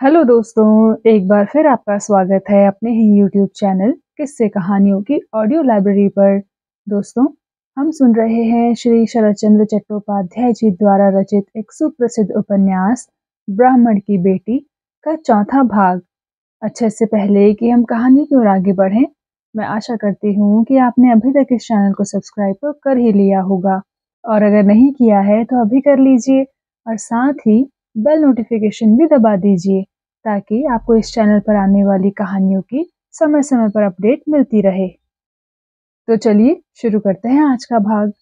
Hello दोस्तों, एक बार फिर आपका स्वागत है अपने ही यूट्यूब चैनल किस्से कहानियों की ऑडियो लाइब्रेरी पर। दोस्तों, हम सुन रहे हैं श्री शरतचंद्र चट्टोपाध्याय जी द्वारा रचित एक सुप्रसिद्ध उपन्यास ब्राह्मण की बेटी का चौथा भाग। अच्छा, इससे पहले कि हम कहानी की ओर आगे बढ़ें, मैं आशा करती हूँ कि आपने अभी तक इस चैनल को सब्सक्राइब तो कर ही लिया होगा, और अगर नहीं किया है तो अभी कर लीजिए और साथ ही बेल नोटिफिकेशन भी दबा दीजिए ताकि आपको इस चैनल पर आने वाली कहानियों की समय समय पर अपडेट मिलती रहे। तो चलिए शुरू करते हैं आज का भाग।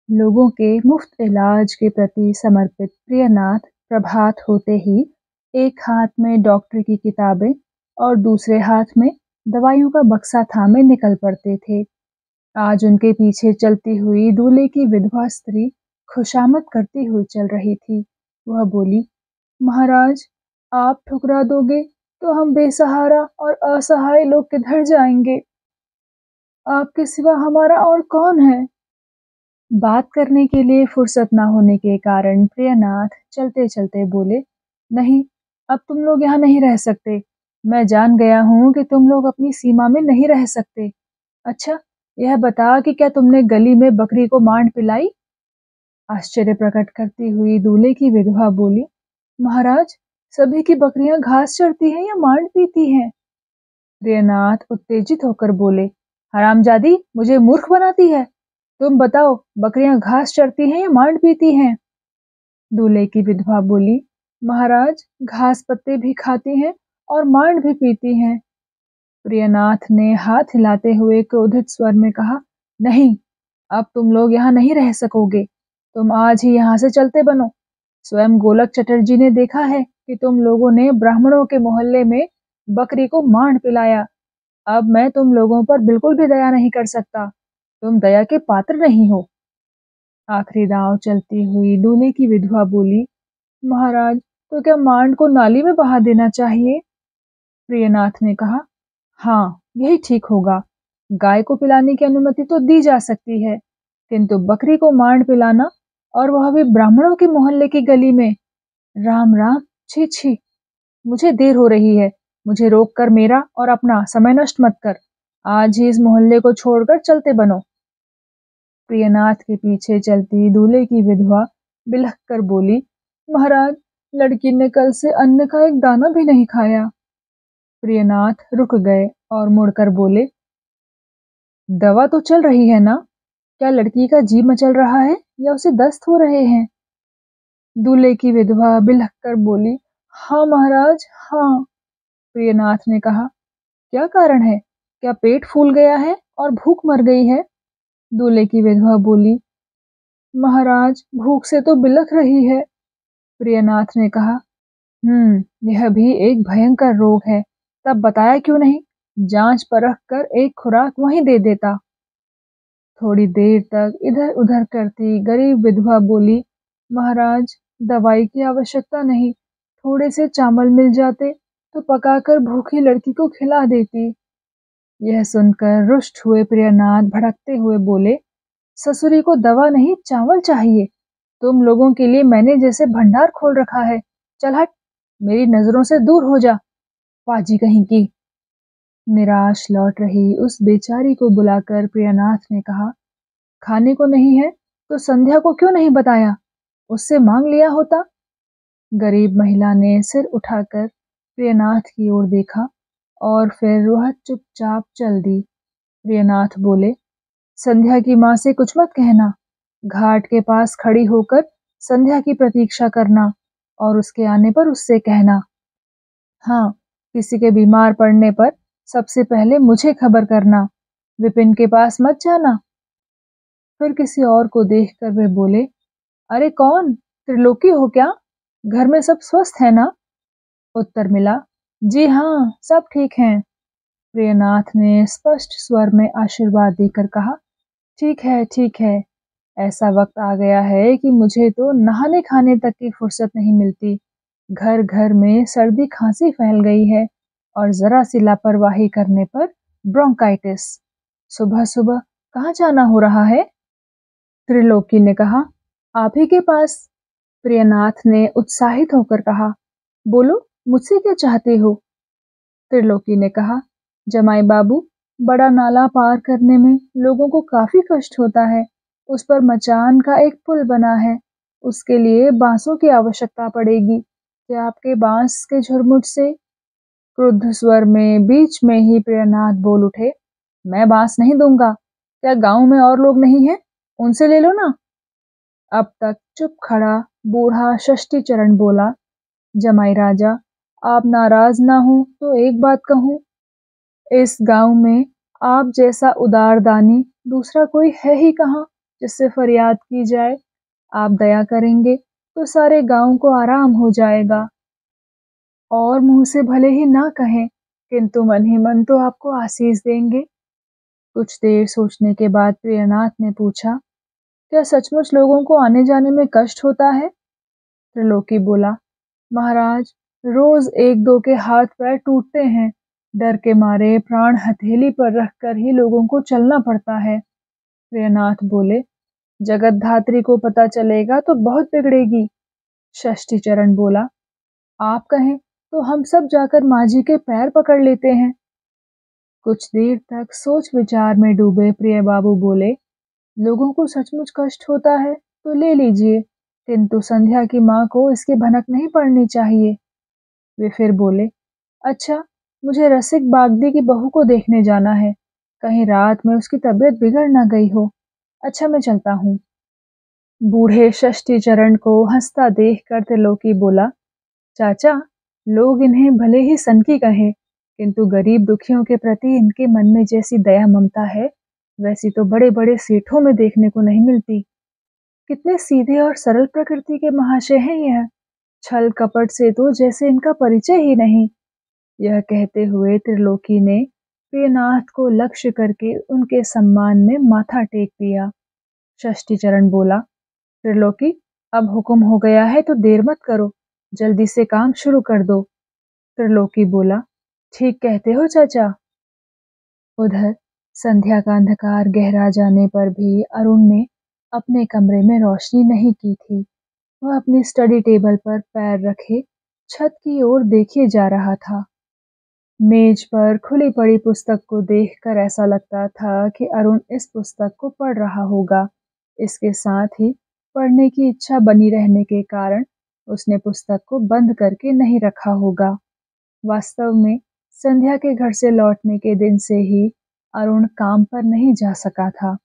लोगों के मुफ्त इलाज के प्रति समर्पित प्रियनाथ प्रभात होते ही एक हाथ में डॉक्टर की किताबें और दूसरे हाथ में दवाइयों का बक्सा थामे निकल पड़ते थे। आज उनके पीछे चलती हुई दूल्हे की विधवा स्त्री खुशामद करती हुई चल रही थी। वह बोली, महाराज, आप ठुकरा दोगे तो हम बेसहारा और असहाय लोग किधर जाएंगे? आपके सिवा हमारा और कौन है? बात करने के लिए फुर्सत न होने के कारण प्रियनाथ चलते चलते बोले, नहीं, अब तुम लोग यहाँ नहीं रह सकते। मैं जान गया हूँ कि तुम लोग अपनी सीमा में नहीं रह सकते। अच्छा, यह बता कि क्या तुमने गली में बकरी को मांड पिलाई? आश्चर्य प्रकट करती हुई दूल्हे की विधवा बोली, महाराज, सभी की बकरियां घास चरती हैं या मांड पीती हैं? प्रियनाथ उत्तेजित होकर बोले, हरामजादी, मुझे मूर्ख बनाती है। तुम बताओ, बकरियां घास चरती हैं या मांड पीती हैं? दूल्हे की विधवा बोली, महाराज, घास पत्ते भी खाती हैं और मांड भी पीती हैं। प्रियनाथ ने हाथ हिलाते हुए क्रोधित स्वर में कहा, नहीं, अब तुम लोग यहाँ नहीं रह सकोगे। तुम आज ही यहाँ से चलते बनो। स्वयं गोलक चटर्जी ने देखा है कि तुम लोगों ने ब्राह्मणों के मोहल्ले में बकरी को मांड पिलाया। अब मैं तुम लोगों पर बिल्कुल भी दया नहीं कर सकता। तुम दया के पात्र नहीं हो। आखिरी दांव चलती हुई दूल्हे की विधवा बोली, महाराज, तो क्या मांड को नाली में बहा देना चाहिए? प्रियनाथ ने कहा, हाँ, यही ठीक होगा। गाय को पिलाने की अनुमति तो दी जा सकती है, किंतु बकरी को मांड पिलाना, और वह भी ब्राह्मणों के मोहल्ले की गली में, राम राम, छी छी। मुझे देर हो रही है। मुझे रोक कर मेरा और अपना समय नष्ट मत कर। आज ही इस मोहल्ले को छोड़कर चलते बनो। प्रियनाथ के पीछे चलती दूल्हे की विधवा बिलख कर बोली, महाराज, लड़की ने कल से अन्न का एक दाना भी नहीं खाया। प्रियनाथ रुक गए और मुड़कर बोले, दवा तो चल रही है ना? क्या लड़की का जी मचल रहा है या उसे दस्त हो रहे हैं? दूल्हे की विधवा बिलख कर बोली, हाँ महाराज, हाँ। प्रियनाथ ने कहा, क्या कारण है? क्या पेट फूल गया है और भूख मर गई है? दूल्हे की विधवा बोली, महाराज, भूख से तो बिलख रही है। प्रियनाथ ने कहा, यह भी एक भयंकर रोग है। तब बताया क्यों नहीं? जांच परख कर एक खुराक वहीं दे देता। थोड़ी देर तक इधर उधर करती गरीब विधवा बोली, महाराज, दवाई की आवश्यकता नहीं। थोड़े से चावल मिल जाते तो पकाकर भूखी लड़की को खिला देती। यह सुनकर रुष्ट हुए प्रियनाथ भड़कते हुए बोले, ससुरी को दवा नहीं, चावल चाहिए। तुम लोगों के लिए मैंने जैसे भंडार खोल रखा है। चल हट, मेरी नजरों से दूर हो जा, पाजी कहीं की। निराश लौट रही उस बेचारी को बुलाकर प्रियनाथ ने कहा, खाने को नहीं है तो संध्या को क्यों नहीं बताया? उससे मांग लिया होता। गरीब महिला ने सिर उठाकर प्रियनाथ की ओर देखा और फिर वह चुपचाप चल दी। प्रियनाथ बोले, संध्या की माँ से कुछ मत कहना। घाट के पास खड़ी होकर संध्या की प्रतीक्षा करना और उसके आने पर उससे कहना। हाँ, किसी के बीमार पड़ने पर सबसे पहले मुझे खबर करना। विपिन के पास मत जाना। फिर किसी और को देखकर वे बोले, अरे कौन? त्रिलोकी हो क्या? घर में सब स्वस्थ है ना? उत्तर मिला, जी हाँ, सब ठीक हैं। प्रियनाथ ने स्पष्ट स्वर में आशीर्वाद देकर कहा, ठीक है, ठीक है। ऐसा वक्त आ गया है कि मुझे तो नहाने खाने तक की फुर्सत नहीं मिलती। घर घर में सर्दी खांसी फैल गई है और जरा सी लापरवाही करने पर ब्रोंकाइटिस। सुबह सुबह कहाँ जाना हो रहा है? त्रिलोकी ने कहा, आप ही के पास। प्रियनाथ ने उत्साहित होकर कहा, बोलो, मुझसे क्या चाहते हो? त्रिलोकी ने कहा, जमाई बाबू, बड़ा नाला पार करने में लोगों को काफी कष्ट होता है। उस पर मचान का एक पुल बना है। उसके लिए बांसों की आवश्यकता पड़ेगी। क्या आपके बांस के झुरमुट से? क्रुद्ध स्वर में बीच में ही प्रियनाथ बोल उठे, मैं बांस नहीं दूंगा। क्या गांव में और लोग नहीं हैं? उनसे ले लो ना। अब तक चुप खड़ा बूढ़ा षष्टिचरण बोला, जमाई राजा, आप नाराज ना हो तो एक बात कहूँ, इस गांव में आप जैसा उदार दानी दूसरा कोई है ही कहाँ जिससे फरियाद की जाए। आप दया करेंगे तो सारे गांव को आराम हो जाएगा। और मुंह से भले ही ना कहें, किंतु मन ही मन तो आपको आशीष देंगे। कुछ देर सोचने के बाद प्रियनाथ ने पूछा, क्या सचमुच लोगों को आने जाने में कष्ट होता है? त्रिलोकी बोला, महाराज, रोज एक दो के हाथ पैर टूटते हैं। डर के मारे प्राण हथेली पर रखकर ही लोगों को चलना पड़ता है। प्रियनाथ बोले, जगत धात्री को पता चलेगा तो बहुत बिगड़ेगी। षष्टिचरण बोला, आप कहें तो हम सब जाकर माँ जी के पैर पकड़ लेते हैं। कुछ देर तक सोच विचार में डूबे प्रिय बाबू बोले, लोगों को सचमुच कष्ट होता है तो ले लीजिए, किंतु संध्या की माँ को इसकी भनक नहीं पड़नी चाहिए। वे फिर बोले, अच्छा, मुझे रसिक बागदी की बहू को देखने जाना है। कहीं रात में उसकी तबीयत बिगड़ न गई हो। अच्छा, मैं चलता हूँ। बूढ़े षष्टिचरण को हंसता देखकर त्रिलोकी बोला, चाचा, लोग इन्हें भले ही सनकी कहें, किंतु गरीब दुखियों के प्रति इनके मन में जैसी दया ममता है, वैसी तो बड़े बड़े सेठों में देखने को नहीं मिलती। कितने सीधे और सरल प्रकृति के महाशय हैं यह। छल कपट से तो जैसे इनका परिचय ही नहीं। यह कहते हुए त्रिलोकी ने प्रियनाथ को लक्ष्य करके उनके सम्मान में माथा टेक दिया। षष्टिचरण बोला, त्रिलोकी, अब हुक्म हो गया है तो देर मत करो, जल्दी से काम शुरू कर दो। त्रिलोकी बोला, ठीक कहते हो चाचा। उधर संध्या का अंधकार गहरा जाने पर भी अरुण ने अपने कमरे में रोशनी नहीं की थी। वह अपनी स्टडी टेबल पर पैर रखे छत की ओर देखे जा रहा था। मेज पर खुली पड़ी पुस्तक को देखकर ऐसा लगता था कि अरुण इस पुस्तक को पढ़ रहा होगा। इसके साथ ही पढ़ने की इच्छा बनी रहने के कारण उसने पुस्तक को बंद करके नहीं रखा होगा। वास्तव में संध्या के घर से लौटने के दिन से ही अरुण काम पर नहीं जा सका था।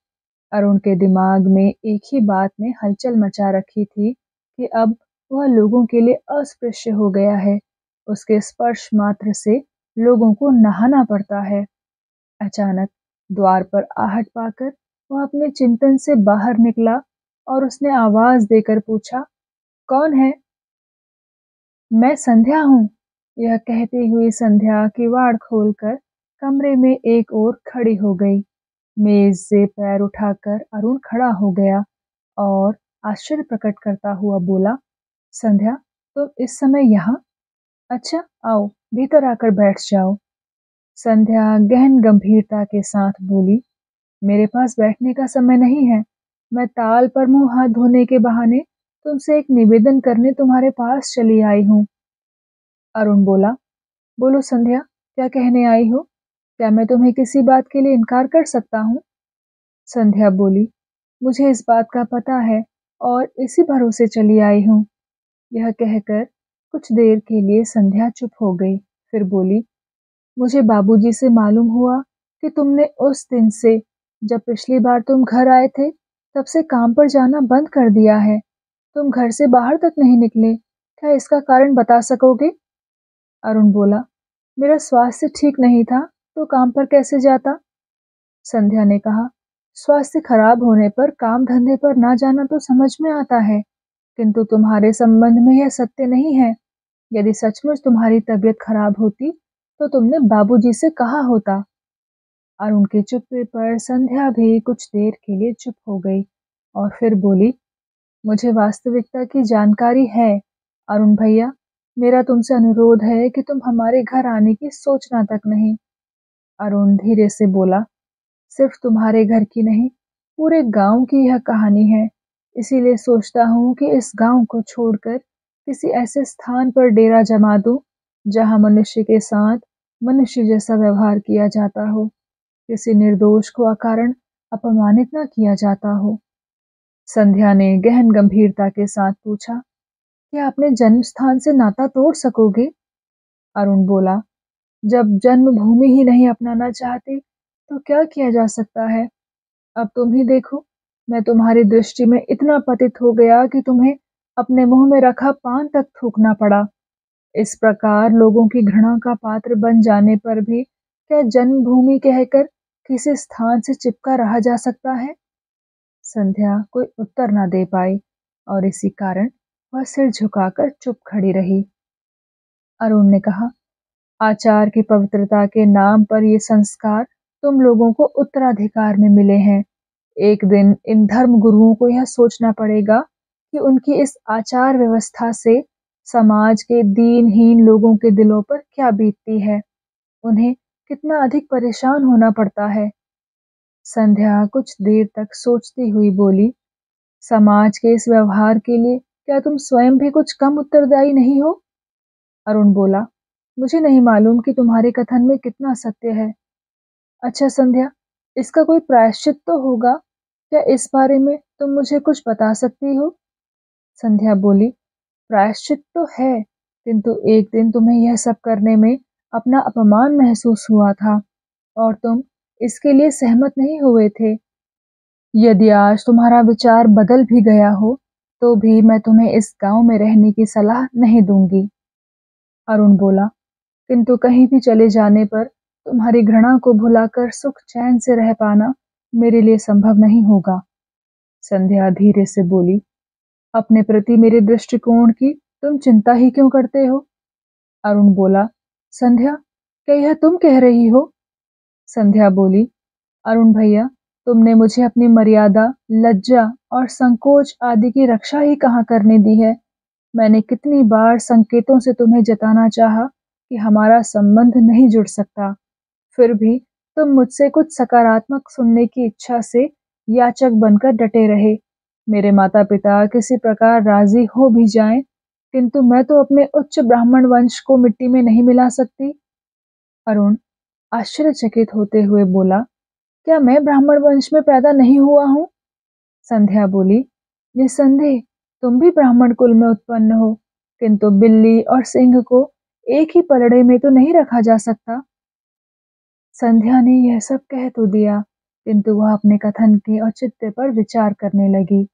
अरुण के दिमाग में एक ही बात ने हलचल मचा रखी थी कि अब वह लोगों के लिए अस्पृश्य हो गया है। उसके स्पर्श मात्र से लोगों को नहाना पड़ता है। अचानक द्वार पर आहट पाकर वह अपने चिंतन से बाहर निकला और उसने आवाज देकर पूछा, कौन है? मैं संध्या हूँ। यह कहती हुई संध्या किवाड़ खोलकर कमरे में एक ओर खड़ी हो गई। मेज से पैर उठाकर अरुण खड़ा हो गया और आश्चर्य प्रकट करता हुआ बोला, संध्या, तुम इस समय यहाँ? अच्छा, आओ भीतर आकर बैठ जाओ। संध्या गहन गंभीरता के साथ बोली, मेरे पास बैठने का समय नहीं है। मैं ताल पर मुंह हाथ धोने के बहाने तुमसे एक निवेदन करने तुम्हारे पास चली आई हूँ। अरुण बोला, बोलो संध्या, क्या कहने आई हो? क्या मैं तुम्हें किसी बात के लिए इनकार कर सकता हूँ? संध्या बोली, मुझे इस बात का पता है और इसी भरोसे चली आई हूँ। यह कहकर कुछ देर के लिए संध्या चुप हो गई। फिर बोली, मुझे बाबूजी से मालूम हुआ कि तुमने उस दिन से, जब पिछली बार तुम घर आए थे, तब से काम पर जाना बंद कर दिया है। तुम घर से बाहर तक नहीं निकले। क्या इसका कारण बता सकोगे? अरुण बोला, मेरा स्वास्थ्य ठीक नहीं था तो काम पर कैसे जाता? संध्या ने कहा, स्वास्थ्य खराब होने पर काम धंधे पर ना जाना तो समझ में आता है, किंतु तुम्हारे संबंध में यह सत्य नहीं है। यदि सचमुच तुम्हारी तबीयत खराब होती तो तुमने बाबूजी से कहा होता। अरुण के चुप्पे पर संध्या भी कुछ देर के लिए चुप हो गई और फिर बोली, मुझे वास्तविकता की जानकारी है। अरुण भैया, मेरा तुमसे अनुरोध है कि तुम हमारे घर आने की सोचना तक नहीं। अरुण धीरे से बोला, सिर्फ तुम्हारे घर की नहीं, पूरे गांव की यह कहानी है। इसीलिए सोचता हूँ कि इस गांव को छोड़कर किसी ऐसे स्थान पर डेरा जमा दूं जहाँ मनुष्य के साथ मनुष्य जैसा व्यवहार किया जाता हो, किसी निर्दोष को अकारण अपमानित न किया जाता हो। संध्या ने गहन गंभीरता के साथ पूछा, क्या अपने जन्म स्थान से नाता तोड़ सकोगे? अरुण बोला, जब जन्मभूमि ही नहीं अपनाना चाहती, तो क्या किया जा सकता है? अब तुम ही देखो, मैं तुम्हारी दृष्टि में इतना पतित हो गया कि तुम्हें अपने मुंह में रखा पान तक थूकना पड़ा। इस प्रकार लोगों की घृणा का पात्र बन जाने पर भी क्या जन्मभूमि कहकर किसी स्थान से चिपका रहा जा सकता है? संध्या कोई उत्तर न दे पाई और इसी कारण वह सिर झुकाकर चुप खड़ी रही। अरुण ने कहा, आचार की पवित्रता के नाम पर ये संस्कार तुम लोगों को उत्तराधिकार में मिले हैं। एक दिन इन धर्म गुरुओं को यह सोचना पड़ेगा कि उनकी इस आचार व्यवस्था से समाज के दीनहीन लोगों के दिलों पर क्या बीतती है, उन्हें कितना अधिक परेशान होना पड़ता है। संध्या कुछ देर तक सोचती हुई बोली, समाज के इस व्यवहार के लिए क्या तुम स्वयं भी कुछ कम उत्तरदायी नहीं हो? अरुण बोला, मुझे नहीं मालूम कि तुम्हारे कथन में कितना सत्य है। अच्छा संध्या, इसका कोई प्रायश्चित तो होगा, क्या इस बारे में तुम मुझे कुछ बता सकती हो? संध्या बोली, प्रायश्चित तो है, किंतु एक दिन तुम्हें यह सब करने में अपना अपमान महसूस हुआ था और तुम इसके लिए सहमत नहीं हुए थे। यदि आज तुम्हारा विचार बदल भी गया हो, तो भी मैं तुम्हें इस गांव में रहने की सलाह नहीं दूंगी। अरुण बोला, किंतु कहीं भी चले जाने पर तुम्हारी घृणा को भुलाकर सुख चैन से रह पाना मेरे लिए संभव नहीं होगा। संध्या धीरे से बोली, अपने प्रति मेरे दृष्टिकोण की तुम चिंता ही क्यों करते हो? अरुण बोला, संध्या, क्या यह तुम कह रही हो? संध्या बोली, अरुण भैया, तुमने मुझे अपनी मर्यादा, लज्जा और संकोच आदि की रक्षा ही कहाँ करने दी है। मैंने कितनी बार संकेतों से तुम्हें जताना चाहा कि हमारा संबंध नहीं जुड़ सकता, फिर भी तुम मुझसे कुछ सकारात्मक सुनने की इच्छा से याचक बनकर डटे रहे। मेरे माता पिता किसी प्रकार राजी हो भी जाएं, किंतु मैं तो अपने उच्च ब्राह्मण वंश को मिट्टी में नहीं मिला सकती। अरुण आश्चर्यचकित होते हुए बोला, क्या मैं ब्राह्मण वंश में पैदा नहीं हुआ हूँ? संध्या बोली, निस्संदेह तुम भी ब्राह्मण कुल में उत्पन्न हो, किंतु बिल्ली और सिंह को एक ही पलड़े में तो नहीं रखा जा सकता। संध्या ने यह सब कह तो दिया, किंतु वह अपने कथन के औचित्य पर विचार करने लगी।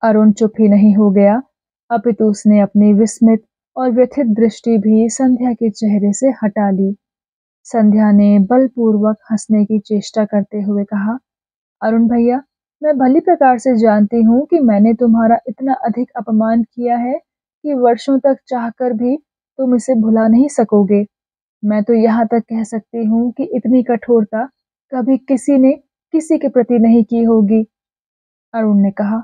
अरुण चुप ही नहीं हो गया, अपितु उसने अपनी विस्मित और व्यथित दृष्टि भी संध्या के चेहरे से हटा ली। संध्या ने बलपूर्वक हंसने की चेष्टा करते हुए कहा, अरुण भैया, मैं भली प्रकार से जानती हूँ कि मैंने तुम्हारा इतना अधिक अपमान किया है कि वर्षों तक चाहकर भी तुम इसे भुला नहीं सकोगे। मैं तो यहाँ तक कह सकती हूँ कि इतनी कठोरता कभी किसी ने किसी के प्रति नहीं की होगी। अरुण ने कहा,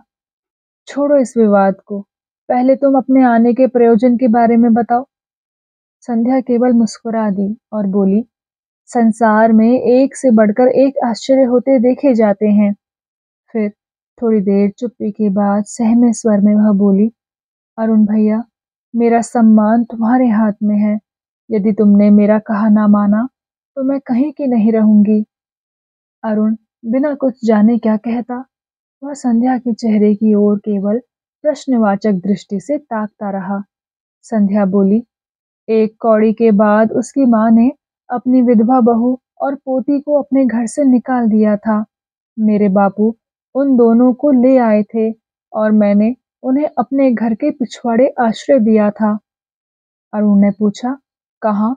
छोड़ो इस विवाद को, पहले तुम अपने आने के प्रयोजन के बारे में बताओ। संध्या केवल मुस्कुरा दी और बोली, संसार में एक से बढ़कर एक आश्चर्य होते देखे जाते हैं। फिर थोड़ी देर चुप्पी के बाद सहमे स्वर में वह बोली, अरुण भैया, मेरा सम्मान तुम्हारे हाथ में है। यदि तुमने मेरा कहा ना माना तो मैं कहीं की नहीं रहूंगी। अरुण बिना कुछ जाने क्या कहता, वह संध्या के चेहरे की ओर केवल प्रश्नवाचक दृष्टि से ताकता रहा। संध्या बोली, एक कौड़ी के बाद उसकी माँ ने अपनी विधवा बहू और पोती को अपने घर से निकाल दिया था। मेरे बापू उन दोनों को ले आए थे और मैंने उन्हें अपने घर के पिछवाड़े आश्रय दिया था। अरुण ने पूछा, कहाँ?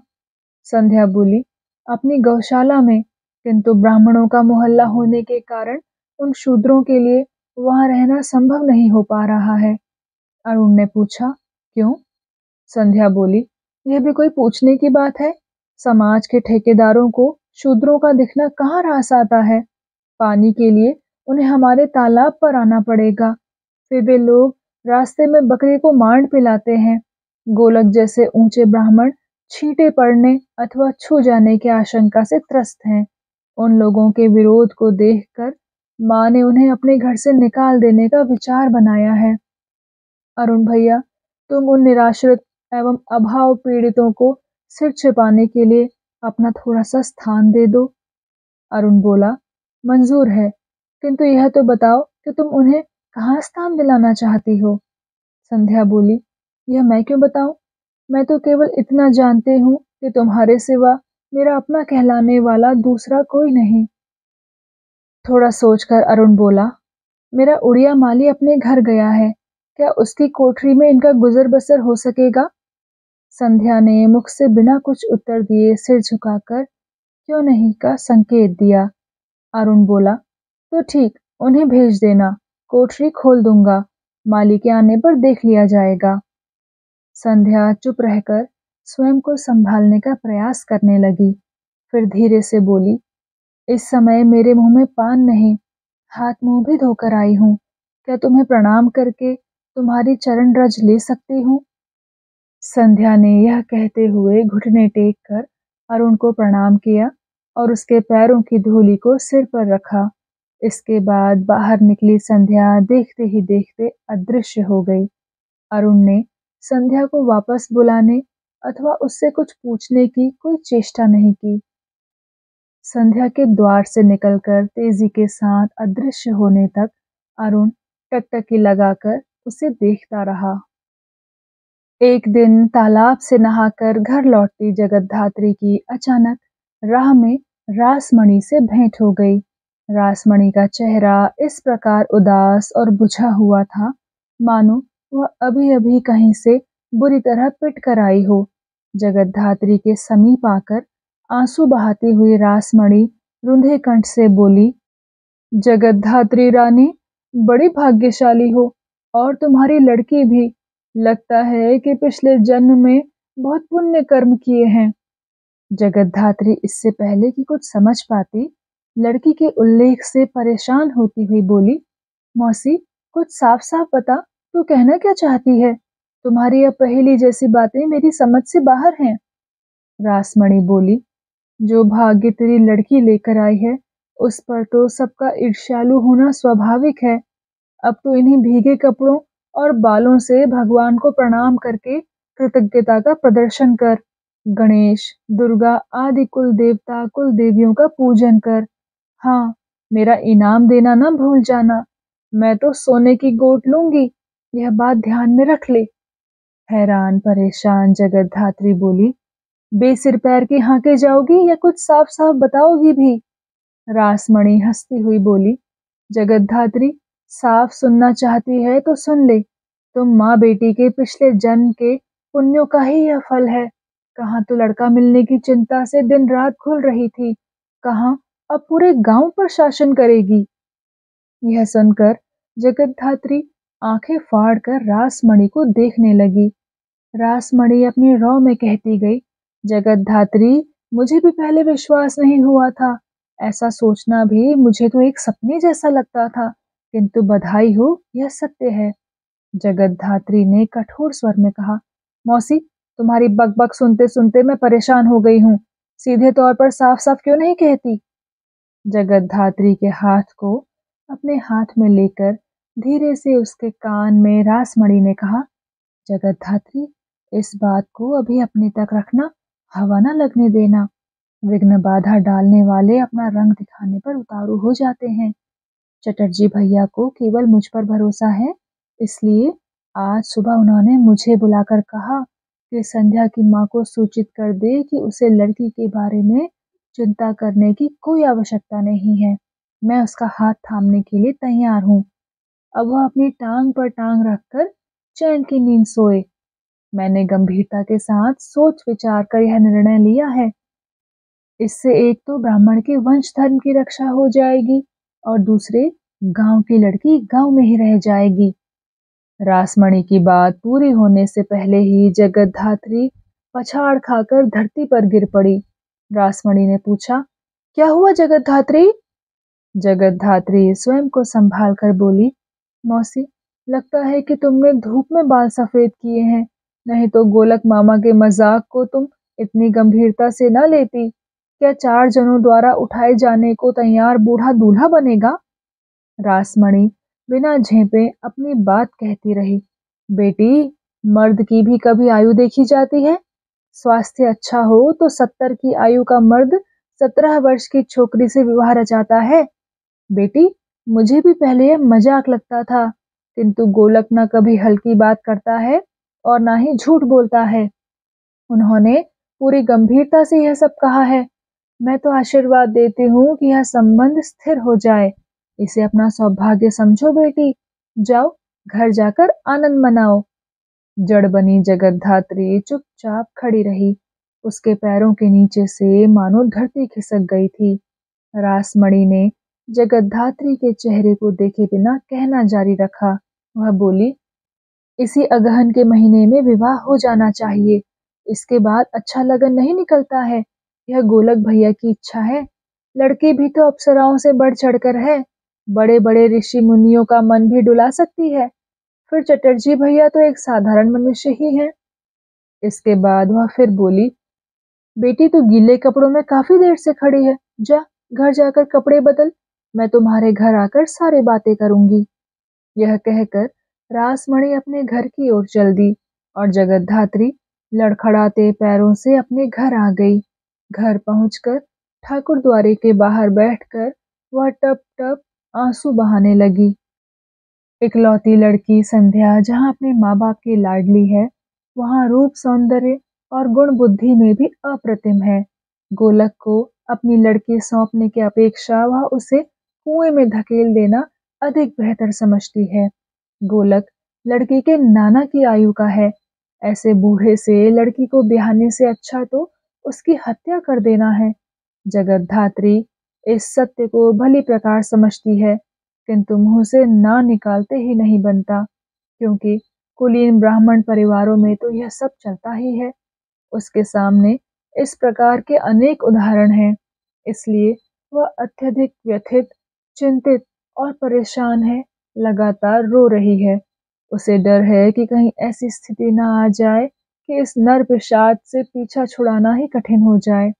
संध्या बोली, अपनी गौशाला में, किंतु ब्राह्मणों का मोहल्ला होने के कारण उन शूद्रों के लिए वहां रहना संभव नहीं हो पा रहा है। अरुण ने पूछा, क्यों? संध्या बोली, यह भी कोई पूछने की बात है? समाज के ठेकेदारों को शूद्रों का दिखना कहाँ रास आता है। पानी के लिए उन्हें हमारे तालाब पर आना पड़ेगा, फिर वे लोग रास्ते में बकरी को मांड पिलाते हैं। गोलक जैसे ऊंचे ब्राह्मण छींटे पड़ने अथवा छू जाने की आशंका से त्रस्त हैं। उन लोगों के विरोध को देखकर माँ ने उन्हें अपने घर से निकाल देने का विचार बनाया है। अरुण भैया, तुम उन निराश्रित एवं अभाव पीड़ितों को सिर छिपाने के लिए अपना थोड़ा सा स्थान दे दो। अरुण बोला, मंजूर है, किंतु यह तो बताओ कि तुम उन्हें कहाँ स्थान दिलाना चाहती हो। संध्या बोली, यह मैं क्यों बताऊं? मैं तो केवल इतना जानती हूँ कि तुम्हारे सिवा मेरा अपना कहलाने वाला दूसरा कोई नहीं। थोड़ा सोचकर अरुण बोला, मेरा उड़िया माली अपने घर गया है, क्या उसकी कोठरी में इनका गुजर बसर हो सकेगा? संध्या ने मुख से बिना कुछ उत्तर दिए सिर झुकाकर क्यों नहीं का संकेत दिया। अरुण बोला, तो ठीक, उन्हें भेज देना, कोठरी खोल दूंगा, माली के आने पर देख लिया जाएगा। संध्या चुप रहकर स्वयं को संभालने का प्रयास करने लगी, फिर धीरे से बोली, इस समय मेरे मुंह में पान नहीं, हाथ मुंह भी धोकर आई हूँ, क्या तुम्हें प्रणाम करके तुम्हारी चरण रज ले सकती हूँ? संध्या ने यह कहते हुए घुटने टेक कर अरुण को प्रणाम किया और उसके पैरों की धूलि को सिर पर रखा। इसके बाद बाहर निकली संध्या देखते ही देखते अदृश्य हो गई। अरुण ने संध्या को वापस बुलाने अथवा उससे कुछ पूछने की कोई चेष्टा नहीं की। संध्या के द्वार से निकलकर तेजी के साथ अदृश्य होने तक अरुण टकटकी लगाकर उसे देखता रहा। एक दिन तालाब से नहाकर घर लौटती जगतधात्री की अचानक राह में रासमणि से भेंट हो गई। रासमणि का चेहरा इस प्रकार उदास और बुझा हुआ था, मानो वह अभी-अभी कहीं से बुरी तरह पिट कर आई हो। जगतधात्री के समीप आकर आंसू बहाती हुई रासमणि रुंधे कंठ से बोली, जगतधात्री रानी, बड़ी भाग्यशाली हो, और तुम्हारी लड़की भी। लगता है कि पिछले जन्म में बहुत पुण्य कर्म किए हैं। जगतधात्री इससे पहले कि कुछ समझ पाती, लड़की के उल्लेख से परेशान होती हुई बोली, मौसी, कुछ साफ साफ बता, तू कहना क्या चाहती है? तुम्हारी यह पहेली जैसी बातें मेरी समझ से बाहर हैं। रासमणि बोली, जो भाग्य तेरी लड़की लेकर आई है, उस पर तो सबका ईर्ष्यालु होना स्वाभाविक है। अब तो इन्हीं भीगे कपड़ों और बालों से भगवान को प्रणाम करके कृतज्ञता का प्रदर्शन कर। गणेश, दुर्गा आदि कुल देवता कुल देवियों का पूजन कर। हाँ, मेरा इनाम देना ना भूल जाना। मैं तो सोने की गोट लूंगी, यह बात ध्यान में रख ले। हैरान परेशान जगतधात्री बोली, बेसिर पैर की हाके जाओगी या कुछ साफ साफ बताओगी भी? रासमणि हंसती हुई बोली, जगतधात्री, साफ सुनना चाहती है तो सुन ले। तुम माँ बेटी के पिछले जन्म के पुण्यों का ही यह फल है। कहाँ तो लड़का मिलने की चिंता से दिन रात घुल रही थी, कहाँ अब पूरे गांव पर शासन करेगी। यह सुनकर जगतधात्री आंखें फाड़कर रासमणि को देखने लगी। रासमणि अपनी रौ में कहती गई, जगतधात्री, मुझे भी पहले विश्वास नहीं हुआ था। ऐसा सोचना भी मुझे तो एक सपने जैसा लगता था, किंतु बधाई हो, यह सत्य है। जगतधात्री ने कठोर स्वर में कहा, मौसी, तुम्हारी बकबक सुनते सुनते मैं परेशान हो गई हूँ। सीधे तौर पर साफ साफ क्यों नहीं कहती? जगतधात्री के हाथ को अपने हाथ में लेकर धीरे से उसके कान में रासमणि ने कहा, जगतधात्री, इस बात को अभी अपने तक रखना, हवा न लगने देना। विघ्न बाधा डालने वाले अपना रंग दिखाने पर उतारू हो जाते हैं। चटर्जी भैया को केवल मुझ पर भरोसा है, इसलिए आज सुबह उन्होंने मुझे बुलाकर कहा कि संध्या की माँ को सूचित कर दे कि उसे लड़की के बारे में चिंता करने की कोई आवश्यकता नहीं है। मैं उसका हाथ थामने के लिए तैयार हूँ। अब वह अपनी टांग पर टांग रखकर चैन की नींद सोए। मैंने गंभीरता के साथ सोच विचार कर यह निर्णय लिया है। इससे एक तो ब्राह्मण के वंश धर्म की रक्षा हो जाएगी और दूसरे गांव की लड़की गांव में ही रह जाएगी। रासमणि की बात पूरी होने से पहले ही जगतधात्री पछाड़ खाकर धरती पर गिर पड़ी। रासमणि ने पूछा, क्या हुआ जगतधात्री? जगतधात्री स्वयं को संभाल कर बोली, मौसी, लगता है कि तुमने धूप में बाल सफेद किए हैं, नहीं तो गोलक मामा के मजाक को तुम इतनी गंभीरता से न लेती। क्या 4 जनों द्वारा उठाए जाने को तैयार बूढ़ा दूल्हा बनेगा? रासमणि बिना झेपे अपनी बात कहती रही, बेटी, मर्द की भी कभी आयु देखी जाती है। स्वास्थ्य अच्छा हो तो 70 की आयु का मर्द 17 वर्ष की छोकरी से विवाह रचाता है। बेटी, मुझे भी पहले यह मजाक लगता था, किंतु गोलक न कभी हल्की बात करता है और ना ही झूठ बोलता है। उन्होंने पूरी गंभीरता से यह सब कहा है। मैं तो आशीर्वाद देती हूँ कि यह संबंध स्थिर हो जाए। इसे अपना सौभाग्य समझो बेटी। जाओ, घर जाकर आनंद मनाओ। जड़ बनी जगतधात्री चुपचाप खड़ी रही। उसके पैरों के नीचे से मानो धरती खिसक गई थी। रासमणि ने जगतधात्री के चेहरे को देखे बिना कहना जारी रखा। वह बोली, इसी अगहन के महीने में विवाह हो जाना चाहिए। इसके बाद अच्छा लगन नहीं निकलता है। यह गोलक भैया की इच्छा है। लड़की भी तो अप्सराओं से बढ़ चढ़कर है। बड़े बड़े ऋषि मुनियों का मन भी डुला सकती है। फिर चटर्जी भैया तो एक साधारण मनुष्य ही है। इसके बाद वह फिर बोली, बेटी तू गीले कपड़ों में काफी देर से खड़ी है। जा, घर जाकर कपड़े बदल। मैं तुम्हारे घर आकर सारी बातें करूंगी। यह कहकर रासमणि अपने घर की ओर चल दी और जगतधात्री लड़खड़ाते पैरों से अपने घर आ गई। घर पहुंचकर ठाकुर द्वारे के बाहर बैठकर वह टप टप आंसू बहाने लगी। इकलौती लड़की संध्या जहाँ अपने माँ बाप की लाडली है, वहाँ रूप सौंदर्य और गुण बुद्धि में भी अप्रतिम है। गोलक को अपनी लड़की सौंपने की अपेक्षा वह उसे कुएं में धकेल देना अधिक बेहतर समझती है। गोलक लड़की के नाना की आयु का है। ऐसे बूढ़े से लड़की को ब्याहने से अच्छा तो उसकी हत्या कर देना है। जगतधात्री इस सत्य को भली प्रकार समझती है, किंतु मुंह से ना निकालते ही नहीं बनता, क्योंकि कुलीन ब्राह्मण परिवारों में तो यह सब चलता ही है। उसके सामने इस प्रकार के अनेक उदाहरण हैं, इसलिए वह अत्यधिक व्यथित, चिंतित और परेशान है। लगातार रो रही है। उसे डर है कि कहीं ऐसी स्थिति न आ जाए कि इस नर पिशाच से पीछा छुड़ाना ही कठिन हो जाए।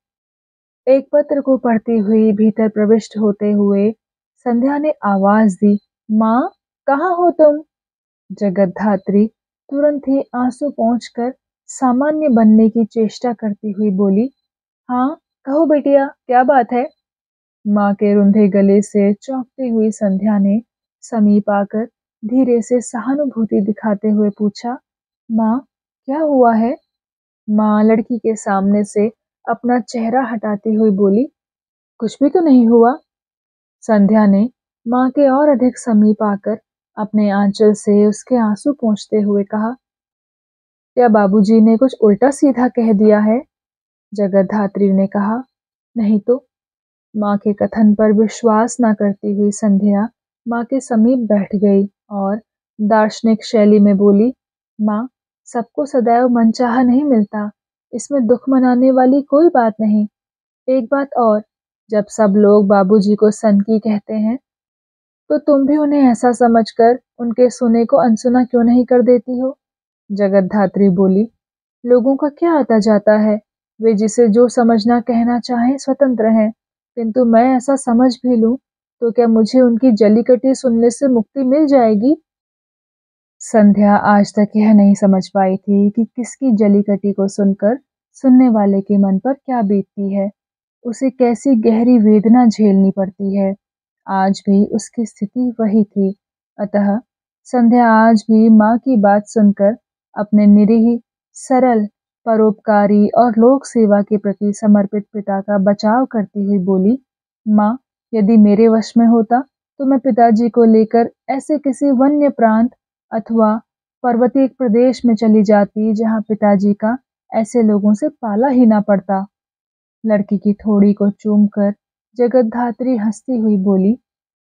एक पत्र को पढ़ती हुई भीतर प्रविष्ट होते हुए संध्या ने आवाज दी, माँ, कहाँ हो तुम? जगतधात्री तुरंत ही आंसू पोंछकर सामान्य बनने की चेष्टा करती हुई बोली, हाँ, कहो बेटिया, क्या बात है? माँ के रुंधे गले से चौंकती हुई संध्या ने समीप आकर धीरे से सहानुभूति दिखाते हुए पूछा, माँ, क्या हुआ है? माँ लड़की के सामने से अपना चेहरा हटाती हुई बोली, कुछ भी तो नहीं हुआ। संध्या ने माँ के और अधिक समीप आकर अपने आंचल से उसके आंसू पोंछते हुए कहा, क्या बाबूजी ने कुछ उल्टा सीधा कह दिया है? जगतधात्री ने कहा, नहीं तो। माँ के कथन पर विश्वास न करती हुई संध्या माँ के समीप बैठ गई और दार्शनिक शैली में बोली, माँ, सबको सदैव मनचाहा नहीं मिलता। इसमें दुख मनाने वाली कोई बात नहीं। एक बात और, जब सब लोग बाबूजी को सनकी कहते हैं, तो तुम भी उन्हें ऐसा समझकर उनके सुने को अनसुना क्यों नहीं कर देती हो? जगतधात्री बोली, लोगों का क्या आता जाता है। वे जिसे जो समझना कहना चाहें स्वतंत्र हैं, किंतु मैं ऐसा समझ भी लूं तो क्या मुझे उनकी जलीकटी सुनने से मुक्ति मिल जाएगी? संध्या आज तक यह नहीं समझ पाई थी कि किसकी जलीकटी को सुनकर सुनने वाले के मन पर क्या बीतती है, उसे कैसी गहरी वेदना झेलनी पड़ती है। आज भी उसकी स्थिति वही थी। अतः संध्या आज भी माँ की बात सुनकर अपने निरीह, सरल, परोपकारी और लोक सेवा के प्रति समर्पित पिता का बचाव करती हुई बोली, माँ, यदि मेरे वश में होता तो मैं पिताजी को लेकर ऐसे किसी वन्य प्रांत अथवा पर्वतीय प्रदेश में चली जाती जहाँ पिताजी का ऐसे लोगों से पाला ही ना पड़ता। लड़की की थोड़ी को चूमकर जगतधात्री हंसती हुई बोली,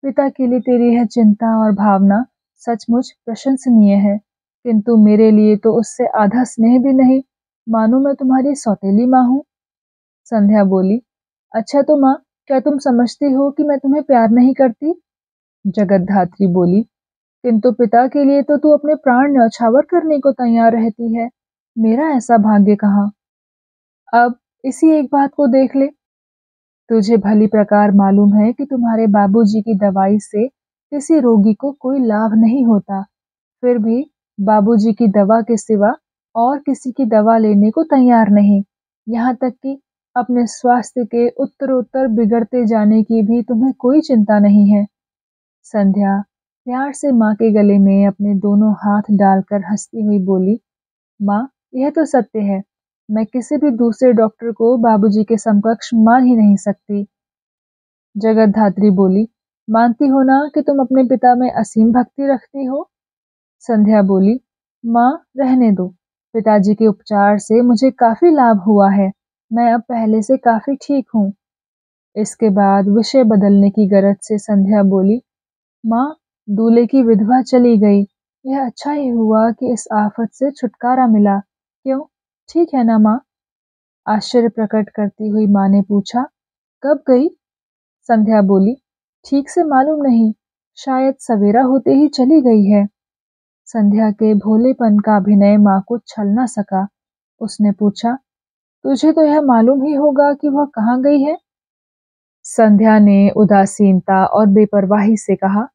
पिता के लिए तेरी यह चिंता और भावना सचमुच प्रशंसनीय है, किंतु मेरे लिए तो उससे आधा स्नेह भी नहीं, मानो मैं तुम्हारी सौतेली माँ हूँ। संध्या बोली, अच्छा तो माँ, क्या तुम समझती हो कि मैं तुम्हें प्यार नहीं करती? जगतधात्री बोली, किंतु पिता के लिए तो तू अपने प्राण न्यौछावर करने को तैयार रहती है। मेरा ऐसा भाग्य कहाँ। अब इसी एक बात को देख ले। तुझे भली प्रकार मालूम है कि तुम्हारे बाबूजी की दवाई से किसी रोगी को कोई लाभ नहीं होता। फिर भी बाबूजी की दवा के सिवा और किसी की दवा लेने को तैयार नहीं। यहाँ तक कि अपने स्वास्थ्य के उत्तरोत्तर बिगड़ते जाने की भी तुम्हें कोई चिंता नहीं है। संध्या प्यार से माँ के गले में अपने दोनों हाथ डालकर हंसती हुई बोली, माँ, यह तो सत्य है। मैं किसी भी दूसरे डॉक्टर को बाबूजी के समकक्ष मान ही नहीं सकती। जगत धात्री बोली, मानती हो ना कि तुम अपने पिता में असीम भक्ति रखती हो? संध्या बोली, माँ रहने दो। पिताजी के उपचार से मुझे काफी लाभ हुआ है। मैं अब पहले से काफी ठीक हूँ। इसके बाद विषय बदलने की गरज से संध्या बोली, माँ, दूल्हे की विधवा चली गई। यह अच्छा ही हुआ कि इस आफत से छुटकारा मिला। क्यों, ठीक है ना माँ? आश्चर्य प्रकट करती हुई माँ ने पूछा, कब गई? संध्या बोली, ठीक से मालूम नहीं, शायद सवेरा होते ही चली गई है। संध्या के भोलेपन का अभिनय माँ को छल न सका। उसने पूछा, तुझे तो यह मालूम ही होगा कि वह कहाँ गई है? संध्या ने उदासीनता और बेपरवाही से कहा,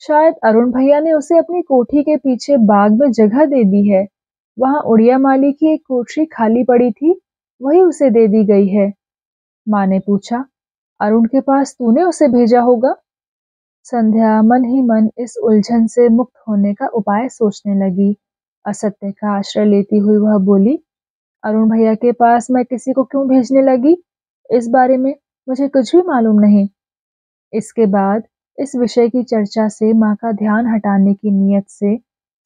शायद अरुण भैया ने उसे अपनी कोठी के पीछे बाग में जगह दे दी है। वहां उड़िया माली की एक कोठरी खाली पड़ी थी, वही उसे दे दी गई है। माँ ने पूछा, अरुण के पास तूने उसे भेजा होगा? संध्या मन ही मन इस उलझन से मुक्त होने का उपाय सोचने लगी। असत्य का आश्रय लेती हुई वह बोली, अरुण भैया के पास मैं किसी को क्यों भेजने लगी? इस बारे में मुझे कुछ भी मालूम नहीं। इसके बाद इस विषय की चर्चा से माँ का ध्यान हटाने की नीयत से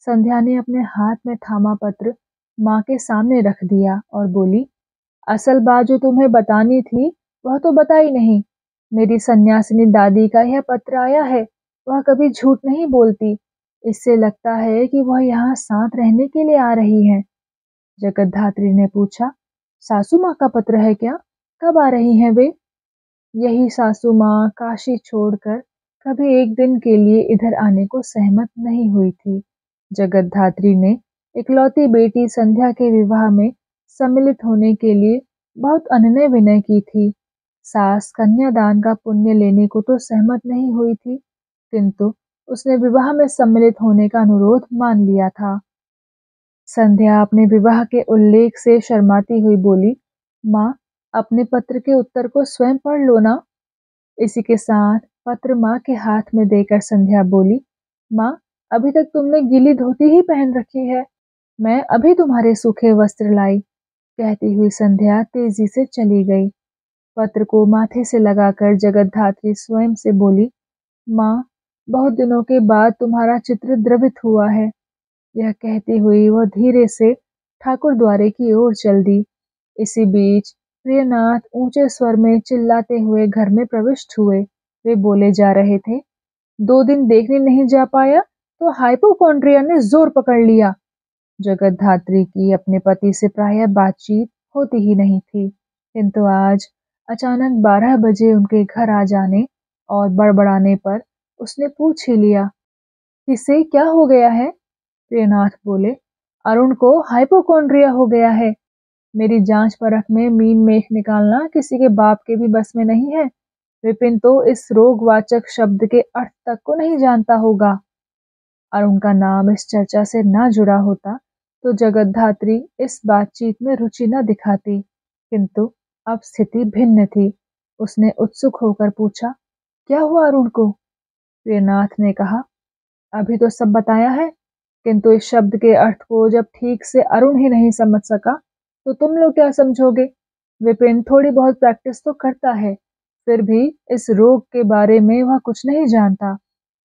संध्या ने अपने हाथ में थामा पत्र माँ के सामने रख दिया और बोली, असल बात जो तुम्हें बतानी थी वह तो बताई नहीं। मेरी सन्यासिनी दादी का यह पत्र आया है। वह कभी झूठ नहीं बोलती। इससे लगता है कि वह यहाँ साथ रहने के लिए आ रही है। जगत धात्री ने पूछा, सासू माँ का पत्र है क्या? कब आ रही हैं वे? यही सासू माँ काशी छोड़कर कभी एक दिन के लिए इधर आने को सहमत नहीं हुई थी। जगत धात्री ने इकलौती बेटी संध्या के विवाह में सम्मिलित होने के लिए बहुत अनन्य विनय की थी। सास कन्यादान का पुण्य लेने को तो सहमत नहीं हुई थी, किंतु उसने विवाह में सम्मिलित होने का अनुरोध मान लिया था। संध्या अपने विवाह के उल्लेख से शर्माती हुई बोली, माँ, अपने पत्र के उत्तर को स्वयं पढ़ लो ना। इसी के साथ पत्र माँ के हाथ में देकर संध्या बोली, माँ, अभी तक तुमने गीली धोती ही पहन रखी है। मैं अभी तुम्हारे सूखे वस्त्र लाई। कहती हुई संध्या तेजी से चली गई। पत्र को माथे से लगाकर जगत धात्री स्वयं से बोली, माँ, बहुत दिनों के बाद तुम्हारा चित्र द्रवित हुआ है। यह कहती हुई वह धीरे से ठाकुर द्वारे की ओर चल दी। इसी बीच प्रियनाथ ऊंचे स्वर में चिल्लाते हुए घर में प्रविष्ट हुए। वे बोले जा रहे थे, 2 दिन देखने नहीं जा पाया तो हाइपोकॉन्ड्रिया ने जोर पकड़ लिया। जगत धात्री की अपने पति से प्रायः बातचीत होती ही नहीं थी, किंतु आज अचानक 12 बजे उनके घर आ जाने और बड़बड़ाने पर उसने पूछ ही लिया, किसे क्या हो गया है? प्रियनाथ बोले, अरुण को हाइपोकॉन्ड्रिया हो गया है। मेरी जांच परख में मीन मेख निकालना किसी के बाप के भी बस में नहीं है। विपिन तो इस रोगवाचक शब्द के अर्थ तक को नहीं जानता होगा। अरुण का नाम इस चर्चा से न जुड़ा होता तो जगत धात्री इस बातचीत में रुचि न दिखाती, किंतु अब स्थिति भिन्न थी। उसने उत्सुक होकर पूछा, क्या हुआ अरुण को? प्रियनाथ ने कहा, अभी तो सब बताया है, किंतु इस शब्द के अर्थ को जब ठीक से अरुण ही नहीं समझ सका तो तुम लोग क्या समझोगे? विपिन थोड़ी बहुत प्रैक्टिस तो करता है, फिर भी इस रोग के बारे में वह कुछ नहीं जानता।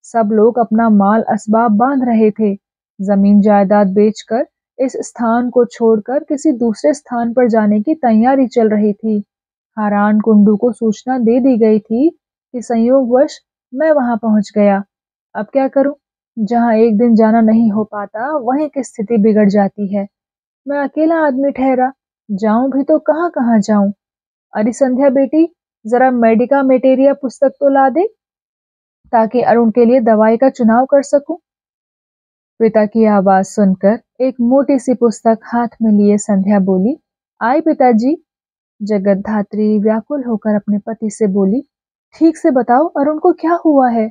सब लोग अपना माल असबाब बांध रहे थे। जमीन जायदाद बेचकर इस स्थान को छोड़कर किसी दूसरे स्थान पर जाने की तैयारी चल रही थी। हारान कुंडू को सूचना दे दी गई थी कि संयोगवश मैं वहां पहुंच गया। अब क्या करूं? जहां एक दिन जाना नहीं हो पाता वहीं की स्थिति बिगड़ जाती है। मैं अकेला आदमी ठहरा, जाऊं भी तो कहां कहां जाऊं? अरे संध्या बेटी, जरा मेडिका मेटेरिया पुस्तक तो ला दे ताकि अरुण के लिए दवाई का चुनाव कर सकूं। पिता की आवाज सुनकर एक मोटी सी पुस्तक हाथ में लिए संध्या बोली, आए पिताजी। जगत धात्री व्याकुल होकर अपने पति से बोली, ठीक से बताओ अरुण को क्या हुआ है?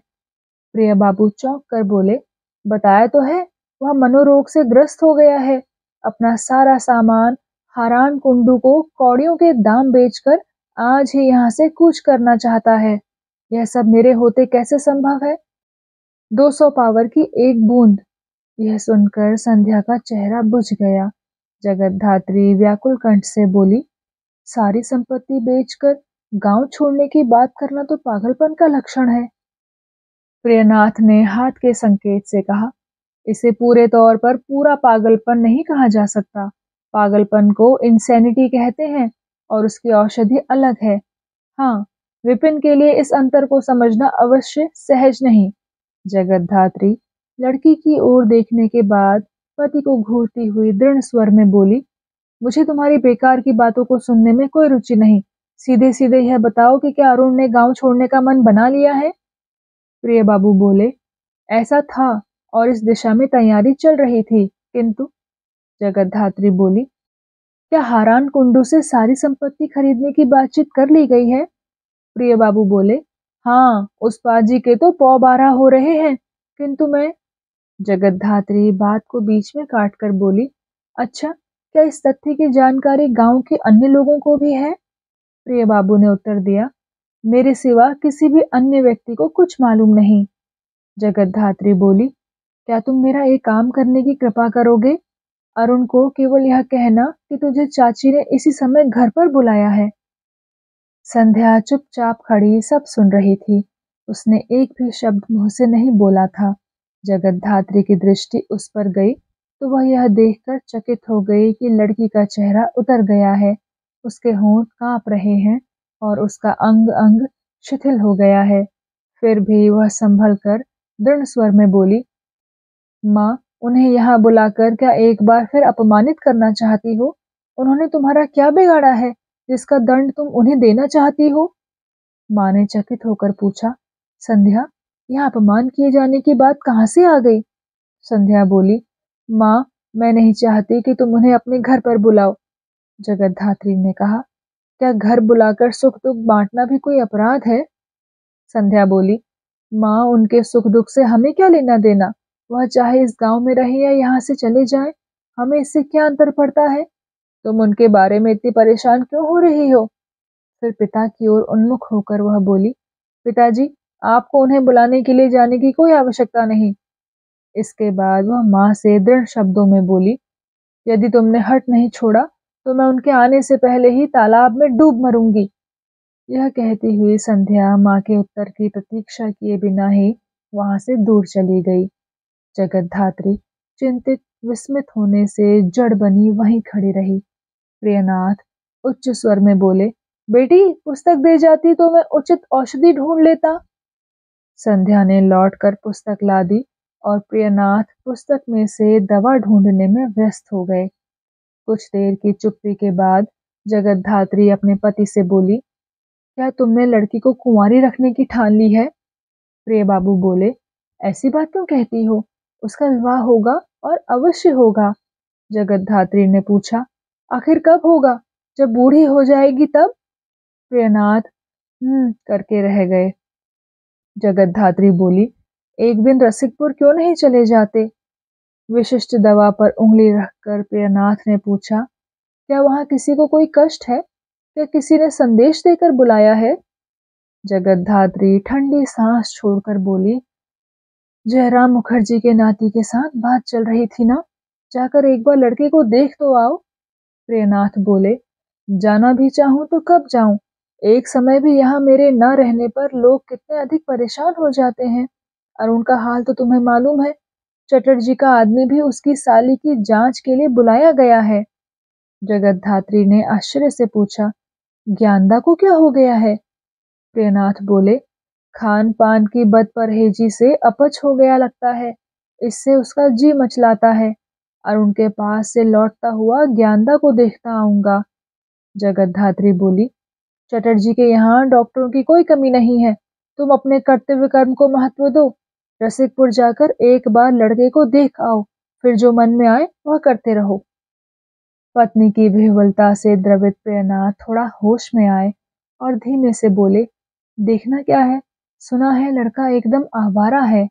प्रिय बाबू चौंक कर बोले, बताया तो है, वह मनोरोग से ग्रस्त हो गया है। अपना सारा सामान हारान कुंडू को कौड़ियों के दाम बेचकर आज ही यहाँ से कूच करना चाहता है। यह सब मेरे होते कैसे संभव है? 200 पावर की एक बूंद। यह सुनकर संध्या का चेहरा बुझ गया। जगतधात्री व्याकुल कंठ से बोली, सारी संपत्ति बेचकर गांव छोड़ने की बात करना तो पागलपन का लक्षण है। प्रियनाथ ने हाथ के संकेत से कहा, इसे पूरे तौर पर पूरा पागलपन नहीं कहा जा सकता। पागलपन को इंसैनिटी कहते हैं और उसकी औषधि अलग है। हाँ, विपिन के लिए इस अंतर को समझना अवश्य सहज नहीं। जगतधात्री लड़की की ओर देखने के बाद पति को घूरती हुई दृढ़ स्वर में बोली, मुझे तुम्हारी बेकार की बातों को सुनने में कोई रुचि नहीं। सीधे सीधे यह बताओ कि क्या अरुण ने गांव छोड़ने का मन बना लिया है? प्रिय बाबू बोले, ऐसा था और इस दिशा में तैयारी चल रही थी, किंतु। जगतधात्री बोली, क्या हारान कुंडू से सारी संपत्ति खरीदने की बातचीत कर ली गई है? प्रिय बाबू बोले, हाँ, उस पाजी के तो पौ 12 हो रहे हैं, किंतु मैं। जगतधात्री बात को बीच में काट कर बोली, अच्छा, क्या इस तथ्य की जानकारी गांव के अन्य लोगों को भी है? प्रिय बाबू ने उत्तर दिया, मेरे सिवा किसी भी अन्य व्यक्ति को कुछ मालूम नहीं। जगतधात्री बोली, क्या तुम मेरा एक काम करने की कृपा करोगे? अरुण को केवल यह कहना कि तुझे चाची ने इसी समय घर पर बुलाया है। संध्या चुपचाप खड़ी सब सुन रही थी। उसने एक भी शब्द मुंह से नहीं बोला था। जगतधात्री की दृष्टि उस पर गई तो वह यह देखकर चकित हो गई कि लड़की का चेहरा उतर गया है, उसके होंठ कांप रहे हैं और उसका अंग अंग शिथिल हो गया है। फिर भी वह संभल कर दृढ़ स्वर में बोली, माँ, उन्हें यहाँ बुलाकर क्या एक बार फिर अपमानित करना चाहती हो? उन्होंने तुम्हारा क्या बिगाड़ा है जिसका दंड तुम उन्हें देना चाहती हो? माँ ने चकित होकर पूछा, संध्या, यह अपमान किए जाने की बात कहाँ से आ गई? संध्या बोली, माँ, मैं नहीं चाहती कि तुम उन्हें अपने घर पर बुलाओ। जगतधात्री ने कहा, क्या घर बुलाकर सुख दुख बांटना भी कोई अपराध है? संध्या बोली, माँ, उनके सुख दुख से हमें क्या लेना देना? वह चाहे इस गांव में रहे या यहाँ से चले जाए, हमें इससे क्या अंतर पड़ता है? तुम उनके बारे में इतनी परेशान क्यों हो रही हो? फिर पिता की ओर उन्मुख होकर वह बोली, पिताजी, आपको उन्हें बुलाने के लिए जाने की कोई आवश्यकता नहीं। इसके बाद वह माँ से दृढ़ शब्दों में बोली, यदि तुमने हट नहीं छोड़ा तो मैं उनके आने से पहले ही तालाब में डूब मरूंगी। यह कहती हुई संध्या माँ के उत्तर की प्रतीक्षा किए बिना ही वहां से दूर चली गई। जगतधात्री चिंतित विस्मित होने से जड़ बनी वहीं खड़ी रही। प्रियनाथ उच्च स्वर में बोले, बेटी, पुस्तक दे जाती तो मैं उचित औषधि ढूंढ लेता। संध्या ने लौटकर पुस्तक ला दी और प्रियनाथ पुस्तक में से दवा ढूंढने में व्यस्त हो गए। कुछ देर की चुप्पी के बाद जगतधात्री अपने पति से बोली, क्या तुमने लड़की को कुंवारी रखने की ठान ली है? प्रिय बाबू बोले, ऐसी बात क्यों कहती हो? उसका विवाह होगा और अवश्य होगा। जगतधात्री ने पूछा, आखिर कब होगा? जब बूढ़ी हो जाएगी तब? प्रियनाथ करके रह गए। जगतधात्री बोली, एक दिन रसिकपुर क्यों नहीं चले जाते? विशिष्ट दवा पर उंगली रखकर प्रियनाथ ने पूछा, क्या वहां किसी को कोई कष्ट है? क्या किसी ने संदेश देकर बुलाया है? जगतधात्री ठंडी सांस छोड़कर बोली, जयराम मुखर्जी के नाती के साथ बात चल रही थी ना, जाकर एक बार लड़के को देख तो आओ। प्रियनाथ बोले, जाना भी चाहूं तो कब जाऊं? एक समय भी यहाँ मेरे न रहने पर लोग कितने अधिक परेशान हो जाते हैं। और उनका हाल तो तुम्हें मालूम है। चटर्जी का आदमी भी उसकी साली की जांच के लिए बुलाया गया है। जगतधात्री ने आश्चर्य से पूछा, ज्ञानदा को क्या हो गया है? प्रियनाथ बोले, खान पान की बदपरहेजी से अपच हो गया लगता है। इससे उसका जी मचलाता है। और उनके पास से लौटता हुआ ज्ञानदा को देखता आऊंगा। जगतधात्री बोली, चटर्जी के यहाँ डॉक्टरों की कोई कमी नहीं है। तुम अपने कर्तव्य कर्म को महत्व दो। रसिकपुर जाकर एक बार लड़के को देख आओ, फिर जो मन में आए वह करते रहो। पत्नी की विह्वलता से द्रवित प्रियनाथ थोड़ा होश में आए और धीमे से बोले, देखना क्या है? सुना है लड़का एकदम आवारा है।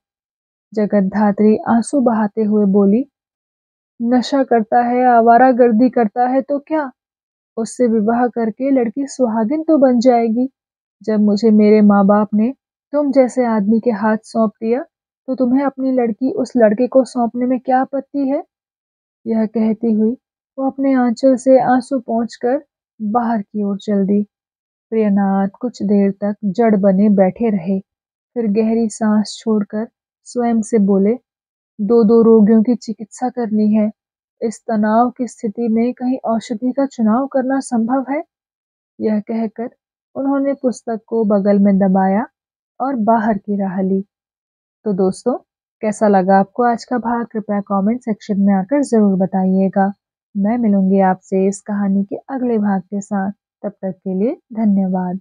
जगतधात्री आंसू बहाते हुए बोली, नशा करता है, आवारागर्दी करता है तो क्या? उससे विवाह करके लड़की सुहागिन तो बन जाएगी। जब मुझे मेरे माँ-बाप ने तुम जैसे आदमी के हाथ सौंप दिया, तो तुम्हें अपनी लड़की उस लड़के को सौंपने में क्या आपत्ति है? यह कहती हुई वो अपने आंचल से आंसू पोंछकर बाहर की ओर चल दी। प्रियनाथ कुछ देर तक जड़ बने बैठे रहे, फिर गहरी सांस छोड़कर स्वयं से बोले, दो-दो रोगियों की चिकित्सा करनी है। इस तनाव की स्थिति में कहीं औषधि का चुनाव करना संभव है? यह कहकर उन्होंने पुस्तक को बगल में दबाया और बाहर की राह ली। तो दोस्तों, कैसा लगा आपको आज का भाग? कृपया कमेंट सेक्शन में आकर ज़रूर बताइएगा। मैं मिलूंगी आपसे इस कहानी के अगले भाग के साथ। तब तक के लिए धन्यवाद।